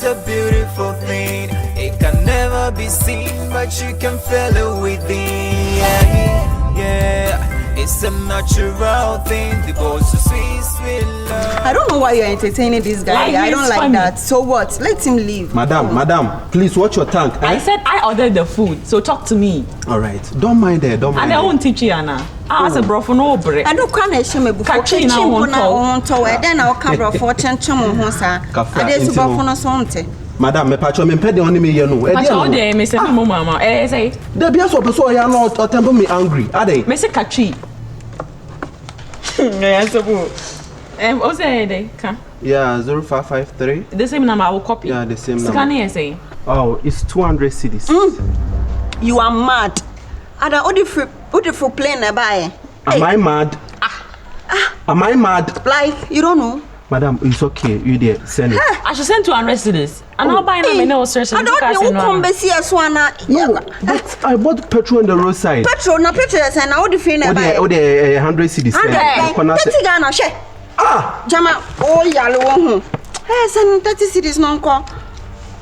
is a beautiful thing. It can never be seen, but you can feel it within. Yeah. It's a natural thing. The boss is sweet love. I don't know why you're entertaining this guy. Like, I don't like funny. that. So what? Let him leave. Madam, please watch your tongue. I said I ordered the food, so talk to me. All right, don't mind her. Don't mind. And I won't teach you, Anna. I was a bro for no break. I don't can't shame me before Catching kitchen on to then I'll cover for chanchum on sir. I did to go for no something. Madam, me patcho me pede on me you know. But all day, me say no mama. Say. There be so person you not or temper me angry. Are they? Me say kachi. Yeah, so what's the headache? Yeah, 0553. The same number I will copy. Yeah, the same number. Scan here say. Oh, it's 200 cedis. You are mad. Ada odi plane na buy. Am I mad? Am I mad? Like you don't know. Madam, it's okay. You there, send it. I should send 200 cedis. And I'll buy them in no search. I don't know come be see as one. No, but I bought petrol on the roadside. Petrol is and now the fee na buy. Oh, the 100 cedis. 30 Ghana share. Jama, oh yalo ho. Hey, send 30 cedis non ko.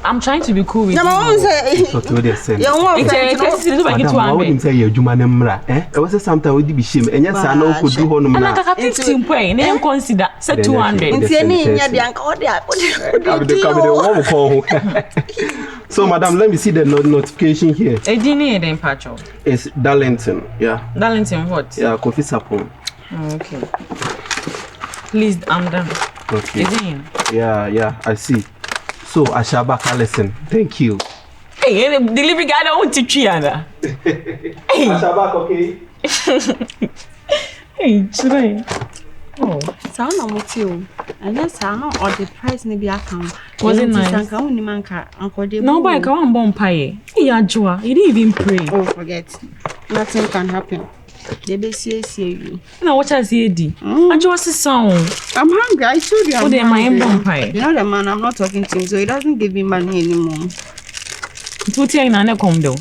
I'm trying to be cool with Jama you. say. So to the same. You want to make it 200. I wouldn't say you juma nemra. It was something we be shame. And yes, I know could do on. And I got 15 point. They consider say 200. So, madam, let me see the notification here. It's Darlington. Yeah. Darlington what? Yeah, coffee sapon. Okay. Please, I'm done. Okay. Is it? Yeah, I see. So, Ashabaka, listen. Thank you. Hey, the delivery guy don't want to cheat. Hey. Ashabaka, okay? Hey, today. Oh. Sound no mutiu. And yes, I know all the price maybe I can. Was it nice? No, but I can't bomb pie. Yeah, Joa, you didn't even pray. Oh, forget. Nothing can happen. They be see you. Now what I say, D. I just a song. I'm hungry. I told you. Oh, they're my bomb pie. You know the man. I'm not talking to him, so he doesn't give me money anymore. Put you in an condo.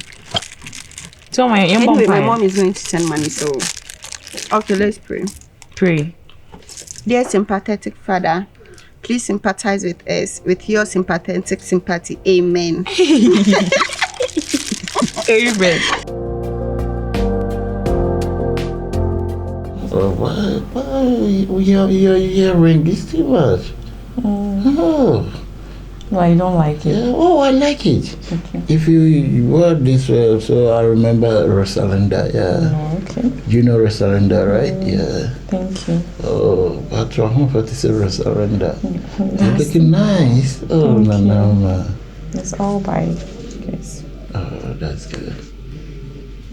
So my anyway, my mom is going to send money. So okay, let's pray. Pray. Dear sympathetic Father, please sympathize with us with your sympathetic sympathy. Amen. Amen. Why your ring is too much. Oh. No, you don't like it. Yeah, oh, I like it. Okay. If you wore this well, so I remember Rosalinda, yeah. Oh, okay. You know Rosalinda, right? Yeah. Thank you. Oh, but I'm hoping to say Rosalinda. You're looking nice. Oh, no. It's all by grace. Oh, that's good.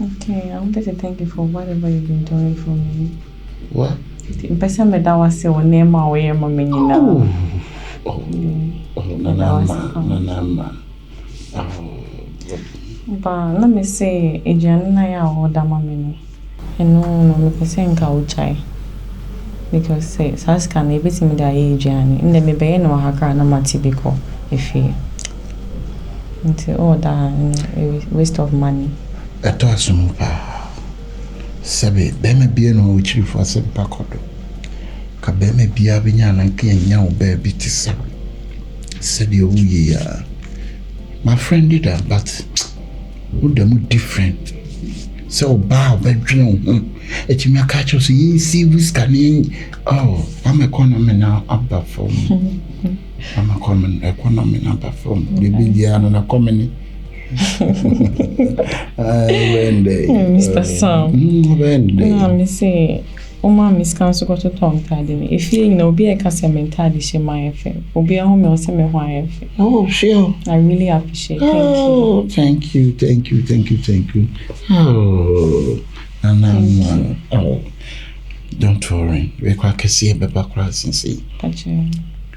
Okay, I wanted to thank you for whatever you've been doing for me. What? The person that was your name away, mommy. Nanama. Oh. But let me say, Adriana, I order mommy. And no, me person can chai. Because say, Saska, ne bit me da Adriana. In the maybe no haka na matibiko if he. Until all that waste of money. I thought some Sabe, Bema be no which for some pacodo. Kabeme be a vinyana and can baby to said you yeah. My friend did that, but would them different. So bow bedroom. It's me catch us ye see who's coming. Oh, I'm a corner now up from. I'm a common economy number from the Billion and a comedy. Mr. Sam. Let me say, Oma Miss Council got a tongue tied in. If you know, be a customer tidy, she my affair. Will be a home or semi wife. Oh, sure. I really appreciate it. Oh, thank you. Oh, and oh, don't worry. We quite see a paper class and see.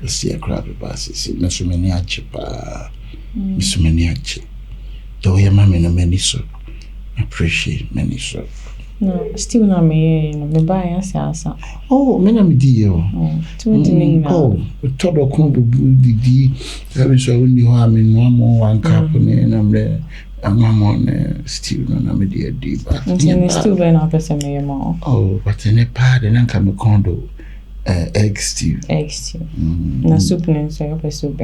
See a crab bus. See, Miss Miniachipa. Miss Miniachi. Though your mammy no many so appreciate many so. No, still not me. No, buy us answer. Oh, menam dear. Oh, todo combo the having so only harm in one more one company and I'm there. I'm on still no me dear deep. Still when I person me more. Oh, but in a pad and come a condo. Egg stew. Na soup ne so your soup.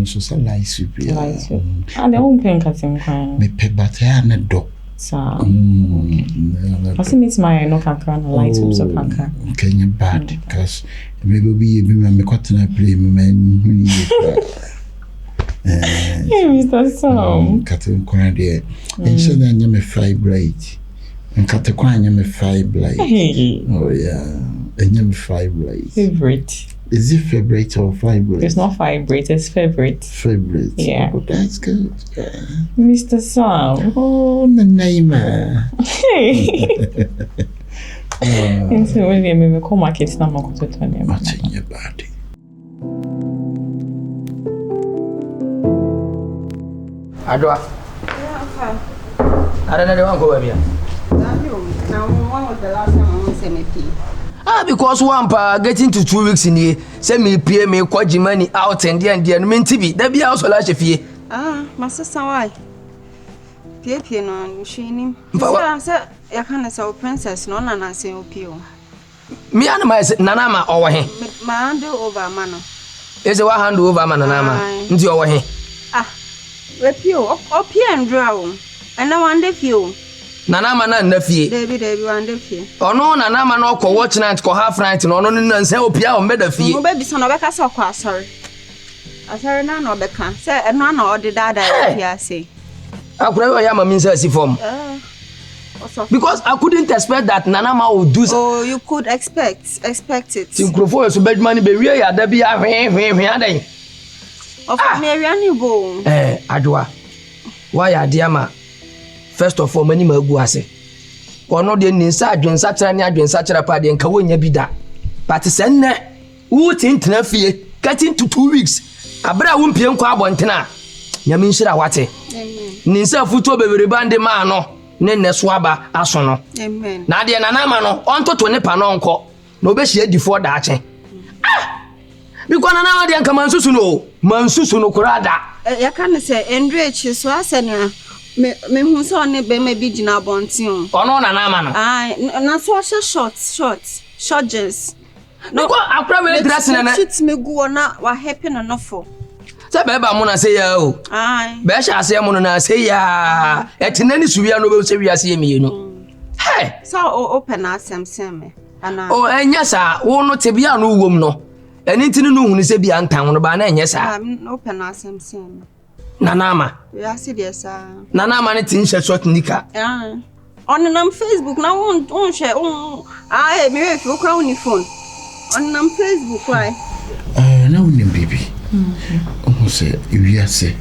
So light soup. Light soup. And the own pen cutting kwan. Me pe batea na do. Sa. I see meet my no kakra na light soup so kakra. Kenya bad because maybe me kwatena play me Mr. Sam. Cutting kwan there. And so then you me fibroid. And kate kwan you me fibroid. Oh yeah. And you me fibroid. Favorite. Is it favorite or fibroid? It's not favorite, it's favorite. Favorite. Yeah. Oh, that's good. Yeah. Mr. Sam. Oh, the name. Hey. And so when we come market na makoto to them. What's in your body? Adwa. I don't know the one go here. Now, when was the last time I was MP? Because one pa getting to 2 weeks in here, send me pay me kwaji money out and the mean TV. That be also last fee. My sister, why? Pay no, she him. Sir, I can't say princess, no, and I say, Opio. Me and my Nanama over here. My hand over manner. Is a 100 over Manama into over here. Repio, Opio and draw. And now one day few. Nanama na nephew. Baby, one day few. Oh no, Nanama no ko watch night ko half night no no say Opia o meda fie. No baby son obeka so kwa sorry. Asori na no obeka. Say e no na odi dada here say. Akura we ya mama nsa si form. Because I couldn't expect that Nanama would do so. Oh, you could expect it. Tinkrofo so bed money be we ya da bia hwe adan. Of me wiani bo. Adwa. Why adiama? First of all, many magu ase. Ono de ninsa adwensa kira ne adwensa kira pa de nka wonya bi da. But senne wo tintena fie, getting to 2 weeks. Abra wo mpie nkwa abontena. Nyame nhira wate. Amen. Ninsa futo bebere bande ma no, ne neso aba aso no. Amen. Na de nanama no, ontoto ne pa no nko. Na obehie difo da ache. Because nanama de nka mansusu no kurada. Ya kan say Andre so asene me hu so ne be me bi gina bontin o. Ono nanama no. Na so short jeans. No, akra we dress na shit me gu na wa happy no for. Say beba mo na say ya o. Be sha ase mo na say ya. Etinani suwia no be say wi ase yemi no. Hey, so open asem me. Ana. Oh, enya sa wo no tebia no wom no. Eni ntini no hunu se bia ntan no ba na enya sa. Open asem me. Nanama. Ya see there sa. Nanama ne tin short nika. On nam Facebook na won share me if you crown ni phone. On nam Facebook why? Na woni baby. Say you say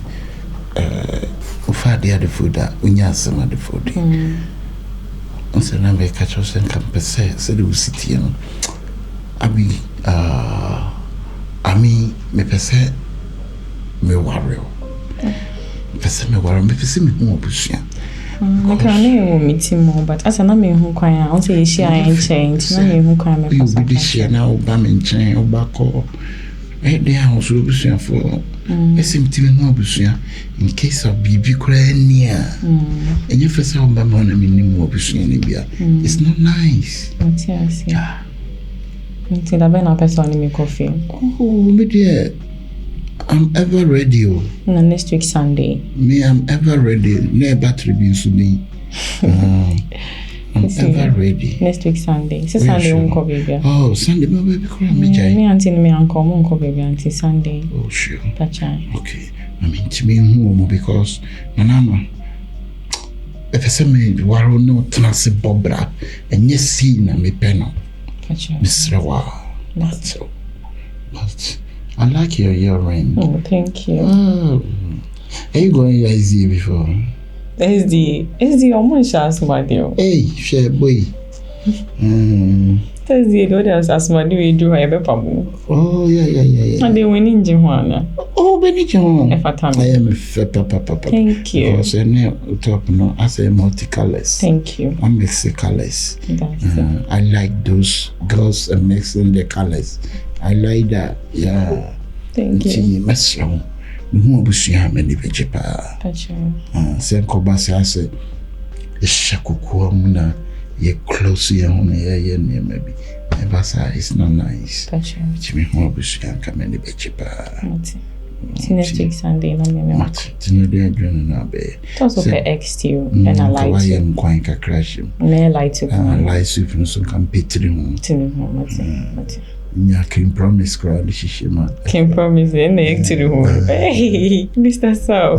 ufa the food that unya some the food. Say na me catch us and can say the city no. Ami me pese me worry. Pese me worry me pese me hu obusua. Okay, I meet him more, but as I me who cry, I'll say she ain't changed. Na me who cry me. You be this year now, Obama chain or back or they are also obusua for. Esimtimi hu obusua in case of bibi cry near. And you first Obama na me ni mu obusua ni bia. It's not nice. Yes, yeah. Until that ben a person me coffee. Oh, me dear. I'm ever ready. No, next week Sunday. Me, I'm ever ready. No battery being so me. I'm ever ready. Next week Sunday. So Sunday uncle baby. Oh, Sunday my baby cry me jai. Me auntie me uncle uncle baby until Sunday. Oh sure. That's right. Okay. I mean to me home because nanama. If I say me waro no transi bobra and yes see na me peno. Mr. Wow. But I like your earring. Oh, thank you. Are you going your SD before? SD almost asked my deal. Hey, share boy. SD do that as my deal do I be pamu. Oh yeah. And they went in Juana. Oh, Benny John. If I am a papa. Thank you. Because I know top no as a multicolors. Thank you. I mix the colors. I like those girls and mixing the colors. I like that. Yeah. Thank you. Mesro. No busia many vegepa. Sen kobasa say the shakuku muna ye close ye on ye maybe. Basa is not nice. Gotcha. Chimi ho busu yan kamene be chipa. Next week Sunday no me. Mat. Tino de adwene na be. Also for X you and I like to. you. I'm quite a crash. Me like to. Like soup no so can petri mo. Mati. Nya can promise crowd shishima. Can promise in the to the home. Hey, Mr. So.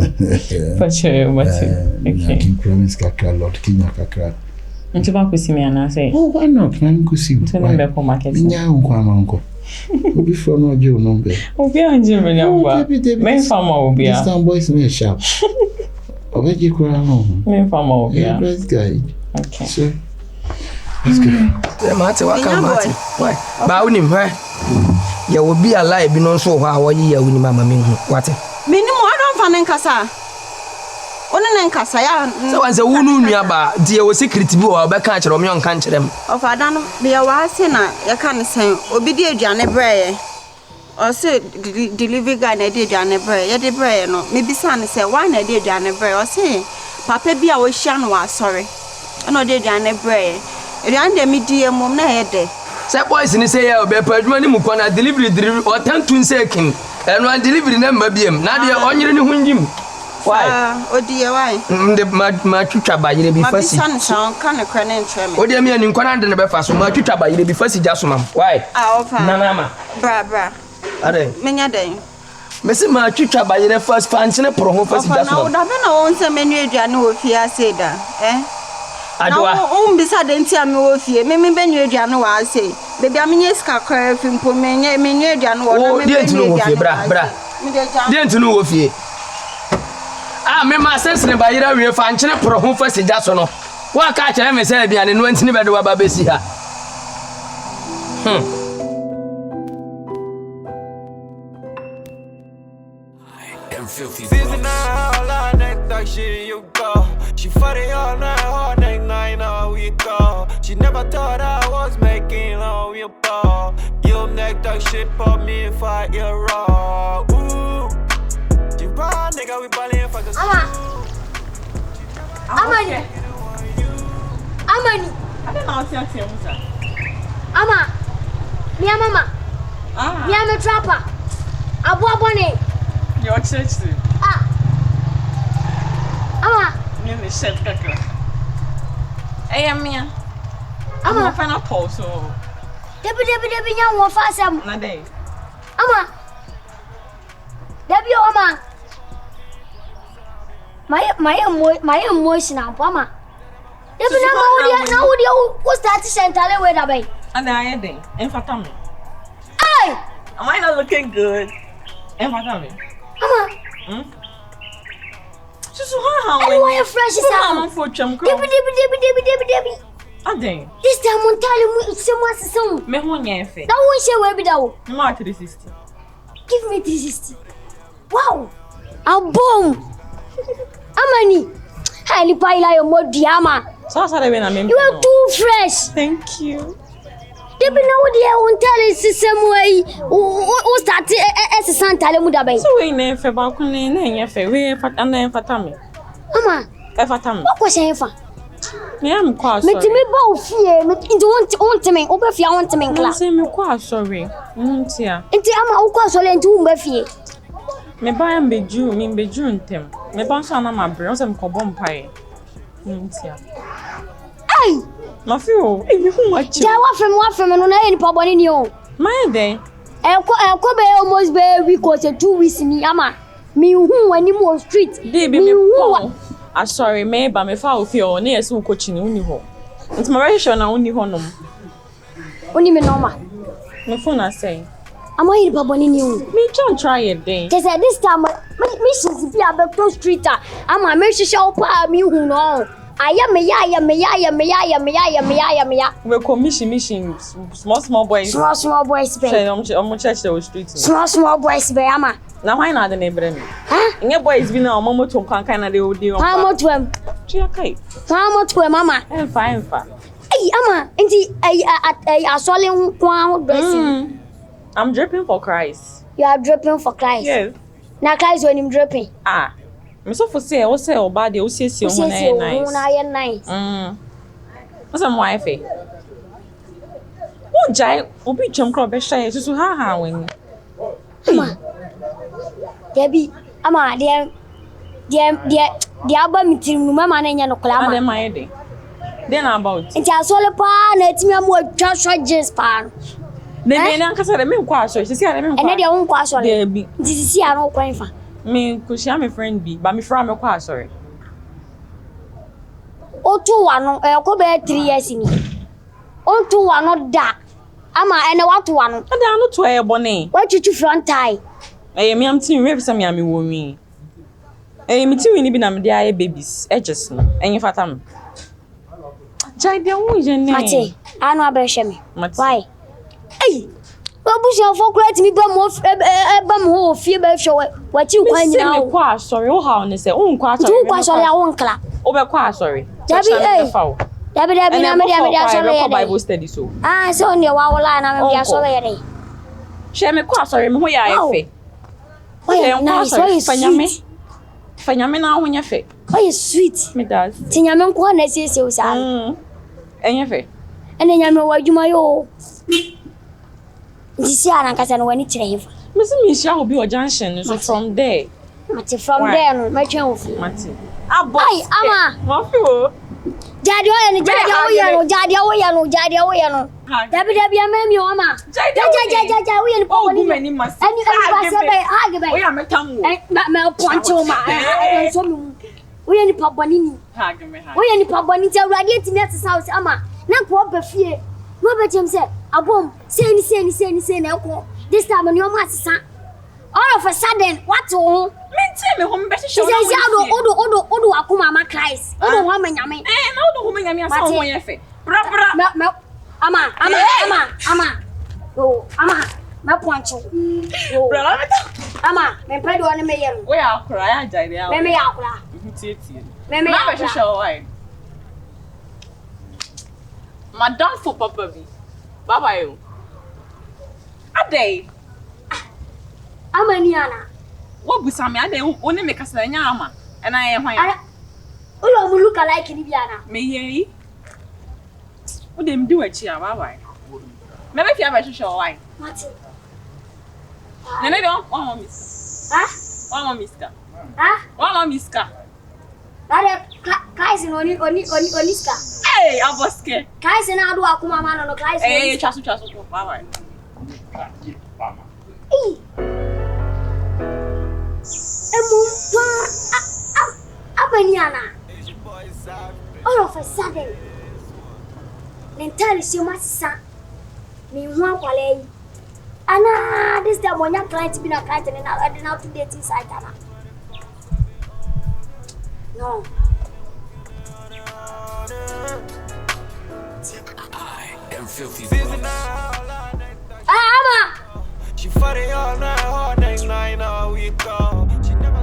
For sure, Mati. Okay. Can promise kakra Lord Kenya kakra. Nti ba ko si me ana say. Oh, why not? Man go see. So na be ko market. Nya unko amanko. Obi for no je number. Obi anje me number. Me fama obi a. This boys no sharp. Obi je kura no. Me fama obi a. Best guy. Okay. So let's go. Mate waka mate. Why? Ba unim hwe. Ya wo bi alive bi no so ho a wo yi ya unim mama me hu. Wate. Minim o don fa nen kasa. Ona nkasa ya so wanze wunu nua ba die wo secret bi wo be ka kire o me on kan kire m ofada no be ya wa se na ya ka ne sen obi di aduane breye o se delivery guy na di aduane breye ya di breye no me bisa ne se why na di aduane breye o se papa bi a wo hia no wa sorry na di aduane breye aduane de me di emom na ye de se boys ni se ya be pa adwuma ni mu kona delivery o tantun se kin eno delivery na mabiem na de onyere ni hunjim. Why? Odi why? Ma twitwa bayire bi fasi. Ma bisa no kan ne kra ne ntwe me. Odi me ani nkwana de ne be fa so ma twitwa bayire bi fasi ja so mam. Why? Ofa. Nana ma. Bra. Ade. Menya den. Mesi ma twitwa bayire fast fanchine pro ho fasi ja so mam. Na da be na won se menu aduane wo fie ase da. Adwa. Na bisa de ntia me wo fie. Me benu aduane wa ase. Baby amenye ska kra fi mpo menye menu aduane wo na me benu aduane. Bra. De ntunu wo fie. Me ma sense ne bayira wie fa nkyene pro ho fa sigya so no wa ka kire me say aduane no antini be de wa ba besi ha She funny all night, now we go. She never thought I was making all your ball. You neck that shit put me in 5 year raw. Ooh. Nigga, we ballin' for the Amani. I don't know what you say. Ama. Mia mama. Mia me trapper. Abu abone. Your church too. Ama. Me me chef kakra. Mia. Ama fa na call so. Debi nya wo fa sam. Na dey. Ama. Debi o ama. My emotional mama. Debi na wo start central way da bay. And I dey. Enfata me. Hey! Am I not looking good? Enfata me. Ama. So how why fresh is am for chum cro. Debi. Adeng. This time on tell me it's so much so. Me ho nya efe. That won't share where be that. Ma 360. Give me 360. Wow. A bomb. Amani. Highly paila your modi ama. So say we na me. You are too fresh. Thank you. Debi na wo dia won tell system way. O start e santale mu da bay. So we na efe ba ko na nya efe. We fata na enfata me. Ama. E fata me. What question fa? Me am kwa sorry. Me timi ba o fie, me into want me, o be fie want me Kla. kla. Say me kwa sorry. Ntia. Enti ama o kwa sorry enti wo be fie. Me ba am beju, me beju ntem. Me ba so na ma bre, o se me ko bom pai. Ntia. Ai! Ma fi o, e me hu wachi. Ja wa frem no na eni pa boni ni o. My day. Enko be almost be week or 2 weeks ni ama. Me hu wani mo street. Baby me hu. Ah sorry, me ba me fa ofi o na yesu ukochi ni uni ho. Nti ma very sure na uni ho nom. Oni me normal. Me phone na say. Ama iri pa boni ni o. Me try it then. They said this time me should be about to street ama me shisha pa me hu no. Aya me ya. We commission small boys. Small boys be. Say on church the street. Small boys be ama. Na why na the neighbor me? Huh? Nge boys bi na omo to kan na de odi on. How much wem? Chia kai. How much wem mama? Fine. Hey ama, enti asole nkwa dressing. I'm dripping for Christ. You are dripping for Christ. Yes. Na Christ when him dripping. Me so for say o say oba de o siesie ho na nice. Nice. What's am wife? Who jai obi twam kro be hye so ha wen. Ama. Debi ama de aba mitim no mama na nya no kla ama. Ade my dey. Then about. Nti asole pa na etimi am atwa shojis pa. Ne be na nkasa de me nkwa aso sisi ade me nkwa. Ene de won kwa asole. Debi. Nti sisi a no kwan fa. Me kushia me friend bi, ba me fra me kwa asore. Otu wa no ko be 3 years ni. Otu wa no da. Ama ene watu wa no. Ade anu to e bone. Wa chuchu front tie. Me am tin we bisa me am wo wi. Me tin we ni bi na me dey aye babies. Edges no. Enyi fata me. Jai de wo je ne. Mate, anu abehwe me. Mate. Why? Hey. Babusia for create me ba mo ho fie ba hwe wa ti kwan nyina o. Me kwa sorry o ha on say o nkwa sorry. Tu kwa sorry a won kla. O be kwa sorry. Dabi na me dia sorry ya. Bible study so. Ah, so ne wa wala na me dia sorry ya dey. She me kwa sorry me ho ya efe. Oye, na sorry Fanyame na ho nya fe. Oye sweet. Me does. Tinyame nko na siesie o sa. Enya fe. Ene nyame wa dwuma yo. Disi ana kasa no wani kire hefa. Me se me shia obi o junction so from there. Mate from there no ma twen ofi. Mate. Abos. Ai ama. Mo fi o. Jadi o ya no jadi o ya no. Dabi amemi o ama. Ja o ya ni papa ni. O gumeni mas. Ani ba se be hage be. O ya metam wo. Me ponche o ma. So mi. O ya ni papa ni. Hage me ha. O ya ni papa ni ti awurade etimi atesa o ama. Na ko ba fie. No be jem se abom say ni na ko. This time no ma asesa. All of a sudden what o? Me home be show. Say odo akoma ma Christ. Odo ho manyame. Na odo ho manyame asa ho ye fe. Bra. Ama. Oh, ama. Ma poncho. Bra. Ama, me pedo na me yero. We akura ya jai ya. Me ya akura. Tie. Me ya be show why. Madam for papa bi. Baba yo. Ade. Ama ni ana. Wo busa me ade woni me kasa nya ama. Na ye hwan. Ulo mu look like ni bi ana. Me ye. Wo dem di wachi a baba. Me be fi aba show why. Mate. Nene don one miss. One more miska. One more miska. Ade Christ no ni ska. Hey, ABOSKE. Christ na adu akuma ma no Christ. Hey, chasu ko baba. Abaniana. All of a sudden, mentally so much sa. Me wan kwale. Ana this time when your client be na client and I didn't have to date inside ana. No. I am filthy. Ama. She fought it all night, all week go. She never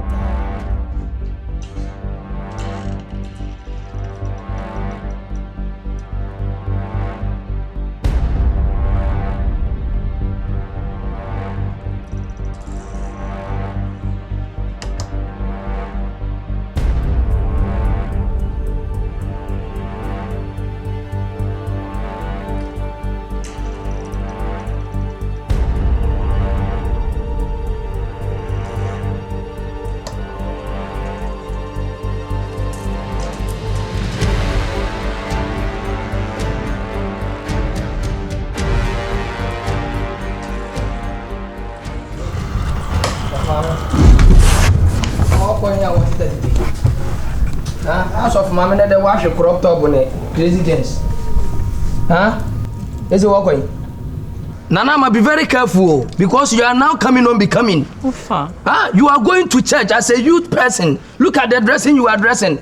House of Mamma de wash a crop top on it. Crazy James. Is it walking? Nana, be very careful because you are now coming on becoming. You are going to church as a youth person. Look at the dressing you are dressing.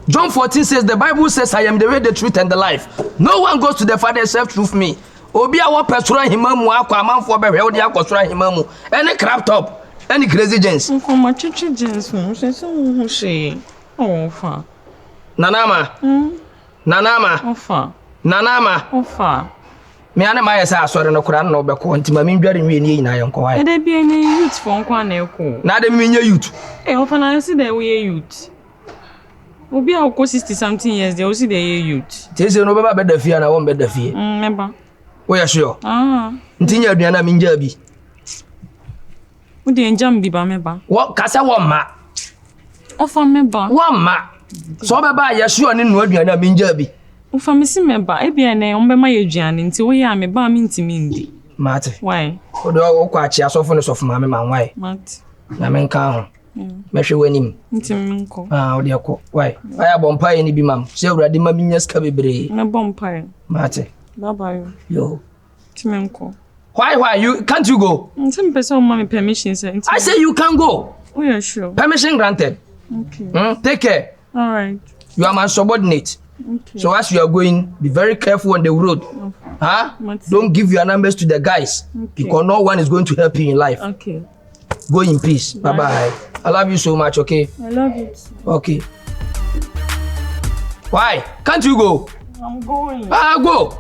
John 14 says, the Bible says, I am the way, the truth, and the life. No one goes to the Father except through me. Obi awo pesura himamu akwa manfo be hwe odi akosura himamu. Any crop top, any crazy jeans. Nkoma chichi jeans no se hu she. Ofa. Nanama. Ofa. Me ane ma yesa asore no kura no be ko ntima mi ndware nwie ni nyina yenko wa. E da bia na youth for nkwa na eko. Na de mi nya youth. Ofa na see that we youth. Obi a ko 60 something years they see the youth. Tese no be ba da fie na won be da fie. Meba. Where sure? Ah. Ntinya aduana minja bi. Wo de enjam bi ba me ba. Wo kasa wo ma. Ofa me ba. Wo ma. So be ba ya sure ni no aduana minja bi. Ofa me si me ba. E bia na ombe ma ye aduane nti wo ya me ba me ntimi ndi. Mate. Why? O do kwa chi asofo ne sofo ma me man why? Mate. Na men ka ho. Mehwe wanim. Ntimi nko. Ah, o de ko. Why? Aya bompa ye ni bi mam. Se awurade ma binya ska bebre. Me bompa. Mate. Bye bye. Yo. Ntimi nko. Why you can't you go? Ntimi pese o ma me permission say. I say you can go. Oh yeah, sure. Permission granted. Okay. Take care. All right. You are my subordinate. Okay. So as you are going, be very careful on the road. Okay. Huh? Don't give your numbers to the guys. Okay. Because no one is going to help you in life. Okay. Go in peace. Bye bye. I love you so much, okay? I love you too. Okay. Why? Can't you go? I'm going. Go.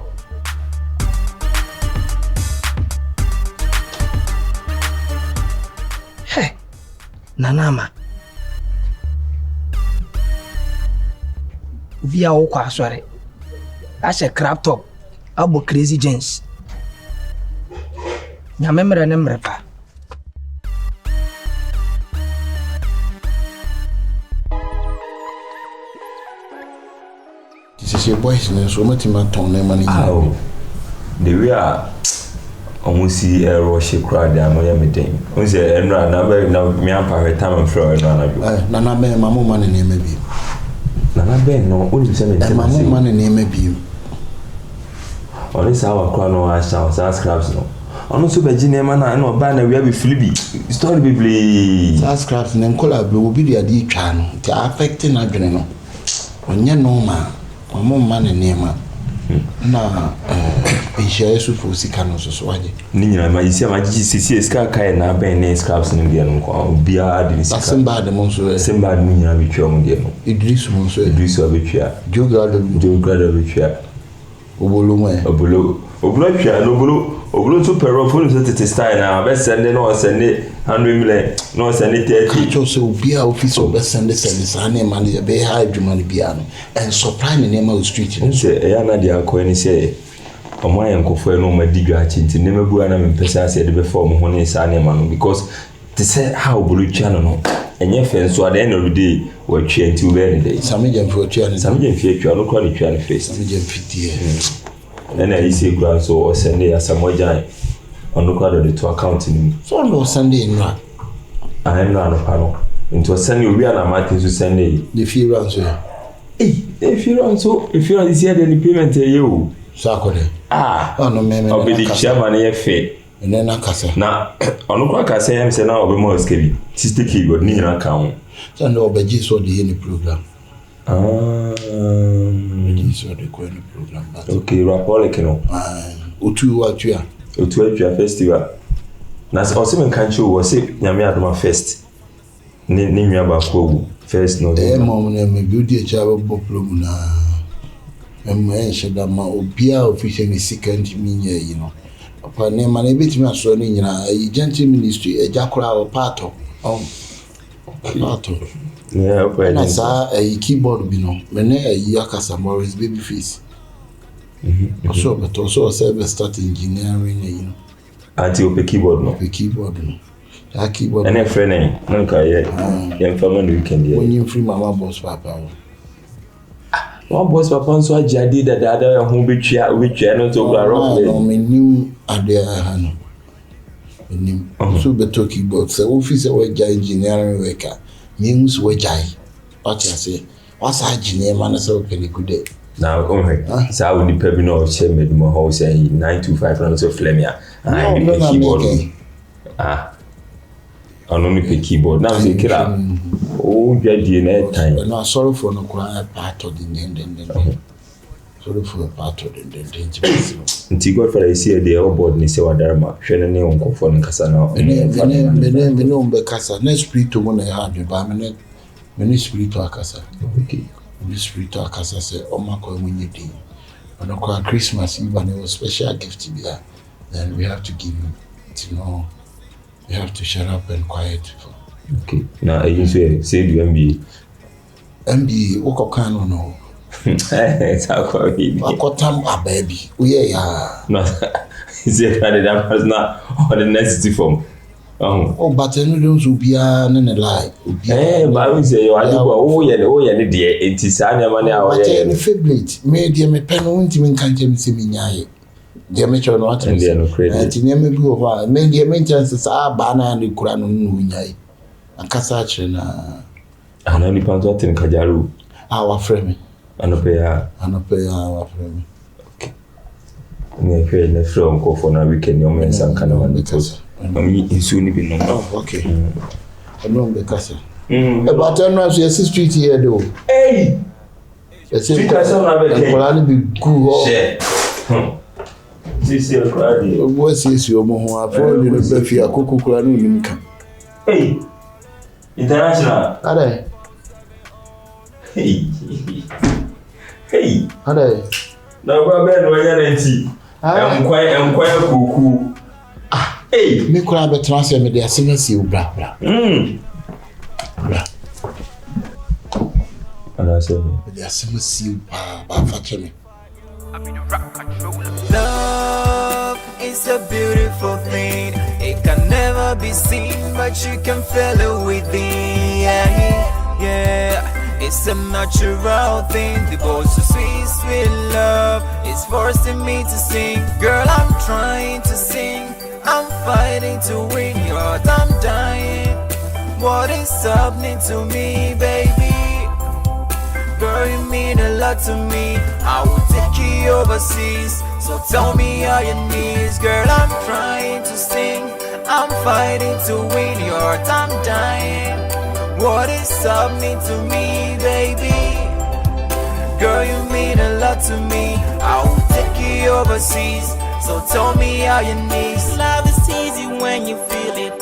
Hey, Nanama. Via okwa sorry. That's a crap top. Abo crazy gens. Nyamemre ne mrepa. This is your boys, so much in my tongue, money. Oh, the way I almost see a rush crowd down my meeting. We say, and now me up her time and floor and run. Nana, my money name maybe. Nana, Ben, no, only 7 my money name maybe. Or this our crown or I shall scraps no. I'm not so Virginia man, I know banner we have a flibby. Story be scraps and then collab will be the idea channel to affecting a general. When you're no man. Mama money name na share so for sikano so waje ni na ma isi ma GCC ska kai na ben ne scraps ni dia no ko bia de ska Simba de monso Simba ni na bi twom dia no Idris monso Idris obetwa Jogrado obetwa obolo twa no obolo to pero phone so tete style na be send no send 100 million no send 30 kacho so bia office o be send sane man be high demand bia no and surprise the name of street no say ya na dia ko ni say omo ayen kofo no ma digwa chinti ne mabu ana me pesa say de be form ho ne sane man no because they say how obolo twa no enye fe so at the end of the day we twa nti we be ni day samije mfo twa ni samije twa no kwa ni twa ni face samije mfitie and I see grand so or Sunday as a moja on the card to account in so no Sunday no I am not a panel into a Sunday we are Martin to Sunday the few rounds if you run so if you are this year then the payment you sakode no me I'll be the chairman here fair and then akasa na on the card say am say now be more skebi sister keyboard ni na account so no obeji so the program so the program okay rapport like no otu festival na so se men kan wo se nyame adoma fest ni nwa ba ko first no mom na me bi di cha bo problem na me sheda ma obia official ni second minye yi no apa ne ma na beti ma so ni nyina gentle ministry ejakura o pato yeah okay na sa keyboard bi no me na akasa Morris baby face so but also service start engineering you know anti op keyboard no that keyboard and friend no ka ye family the weekend ye when you free mama boss papa one boss papa so ajade da ya ho betwa no to gba rock no me new ade hano nim so beto keyboard so office we engineering worker means we jai what you say what's engineer man so very good now so I would be be no share me my house say 925 and so flemia and the keyboard on only the keyboard now say kira get the net time no sorry for no part of the sorry for part of the nti God for I see the board ni se wadarma hwe ne onko for nkasa na me no mbe kasa na spirit mo na ha be ba me spirit akasa okay the spirit akasa say o makọ emunyedi on a Christmas Eve and a special gift to be there then we have to give him to know you have to shut up and quiet okay now you say do MBA what kind no It's how come he. Akotam a baby. We ya. No, he said that was not on the necessity form. Oh, but I know those will be a lie. But we say, oh, yeah, the dear, it is any money out there. But favorite, made me pen won't even can't see me. Dear Mitchell, not in the credit. And to name me go while made the maintenance are banana and the Kuran and Cassachin. And only Pantot in Kajaru. Our friend. And a pair. Our friend. Okay. Me pay in the film call for a weekend, your men some kind of one because I'm soon be no. Oh, okay. I know the castle. About 10 months, yes, street here, though. Hey! It's a be good. This is a crowd. What is your mom? I've already left you a cuckoo crown. Hey! International. Are they? Hey! Hey! Are they? No, but when you're empty, I'm quite cuckoo. Hey! Me could have a transfer with the SMS, blah blah. Blah. And I said, The SMS, by me. Love is a beautiful thing. It can never be seen, but you can feel it within. Yeah, it's a natural thing. The boss so sweet, sweet love is forcing me to sing. Girl, I'm trying to sing. I'm fighting to win your heart. I'm dying. What is happening to me, baby? Girl, you mean a lot to me. I will take you overseas. So tell me how your knees. Girl, I'm trying to sing. I'm fighting to win your heart. I'm dying. What is happening to me, baby? Girl, you mean a lot to me. I will take you overseas. So tell me how your knees. Love is easy when you feel it.